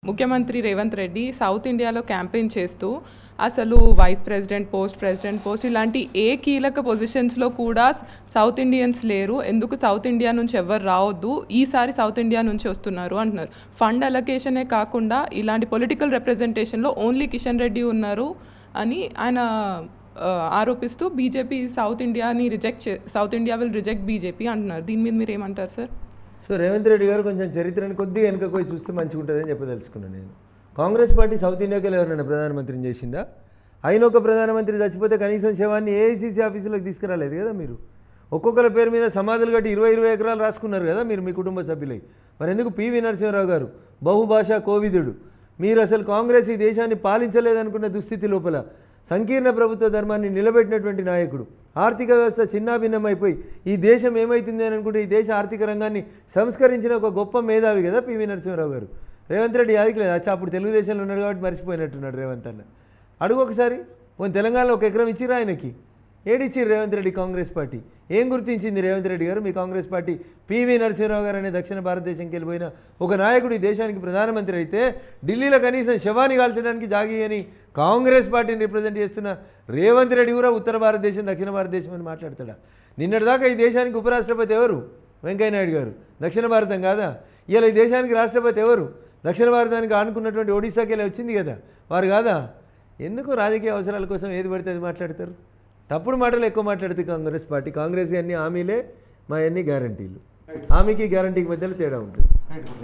ముఖ్యమంత్రి రేవంత్ రెడ్డి సౌత్ ఇండియాలో క్యాంపెయిన్ చేస్తూ అసలు వైస్ ప్రెసిడెంట్ పోస్ట్ ఇలాంటి ఏ కీలక పొజిషన్స్లో కూడా సౌత్ ఇండియన్స్ లేరు, ఎందుకు సౌత్ ఇండియా నుంచి ఎవరు రావద్దు, ఈసారి సౌత్ ఇండియా నుంచి వస్తున్నారు అంటున్నారు. ఫండ్ అలొకేషనే కాకుండా ఇలాంటి పొలిటికల్ రిప్రజెంటేషన్లో ఓన్లీ కిషన్ రెడ్డి ఉన్నారు అని ఆయన ఆరోపిస్తూ BJP south India will reject BJP అంటున్నారు. దీని మీద మీరు ఏమంటారు సార్? సో రేవంత్ రెడ్డి గారు కొంచెం చరిత్రను కొద్దిగా వెనుక పోయి చూస్తే మంచిగా ఉంటుందని చెప్పదలుచుకున్నాను నేను. కాంగ్రెస్ పార్టీ సౌత్ ఇండియాకి ఎవరైనా ప్రధానమంత్రిని చేసిందా? అయిన ఒక ప్రధానమంత్రి చచ్చిపోతే కనీసం శవాన్ని ఏఐసీసీ ఆఫీసులోకి తీసుకురాలేదు కదా మీరు. ఒక్కొక్కరి పేరు మీద సమాధులు కట్టి 20 ఎకరాలు రాసుకున్నారు కదా మీరు మీ కుటుంబ సభ్యులై. మరి ఎందుకు పివి నరసింహారావు గారు బహుభాషా కోవిదుడు, మీరు అసలు కాంగ్రెస్ ఈ దేశాన్ని పాలించలేదనుకున్న దుస్థితి లోపల సంకీర్ణ ప్రభుత్వ ధర్మాన్ని నిలబెట్టినటువంటి నాయకుడు, ఆర్థిక వ్యవస్థ చిన్నాభిన్నమైపోయి ఈ దేశం ఏమవుతుంది అని అనుకుంటే ఈ దేశ ఆర్థిక రంగాన్ని సంస్కరించిన ఒక గొప్ప మేధావి కదా పివి నరసింహారావు గారు. రేవంత్ రెడ్డి యాదికి లేదు, అచ్చా అప్పుడు తెలుగుదేశంలో ఉన్నాడు కాబట్టి మర్చిపోయినట్టున్నాడు రేవంత్ అన్న. అడుగు ఒకసారి, పోనీ తెలంగాణలో 1 ఎకరం ఇచ్చిరా ఆయనకి? ఏడిచ్చిరు రేవంత్ రెడ్డి కాంగ్రెస్ పార్టీ? ఏం గుర్తించింది రేవంత్ రెడ్డి గారు? మీ కాంగ్రెస్ పార్టీ పివి నరసింహారావు గారు అనే దక్షిణ భారతదేశంకి వెళ్ళిపోయిన ఒక నాయకుడు ఈ దేశానికి ప్రధానమంత్రి అయితే ఢిల్లీలో కనీసం శవాన్ని కాల్చడానికి జాగి అని కాంగ్రెస్ పార్టీని రిప్రజెంట్ చేస్తున్న రేవంత్ రెడ్డి కూడా ఉత్తర భారతదేశం దక్షిణ భారతదేశం అని మాట్లాడతాడా? నిన్నటిదాకా ఈ దేశానికి ఉపరాష్ట్రపతి ఎవరు? వెంకయ్యనాయుడు గారు. దక్షిణ భారతం కాదా? ఇలా ఈ దేశానికి రాష్ట్రపతి ఎవరు? దక్షిణ భారతానికి ఆనుకున్నటువంటి ఒడిశాకి వెళ్ళి వచ్చింది కదా, వారు కాదా? ఎందుకు రాజకీయ అవసరాల కోసం ఏది పడితే అది మాట్లాడతారు? తప్పుడు మాటలు ఎక్కువ మాట్లాడుతుంది కాంగ్రెస్ పార్టీ. కాంగ్రెస్ అన్ని హామీలే, మా అన్ని గ్యారంటీలు. హామీకి గ్యారంటీకి మధ్యలో తేడా ఉంటుంది.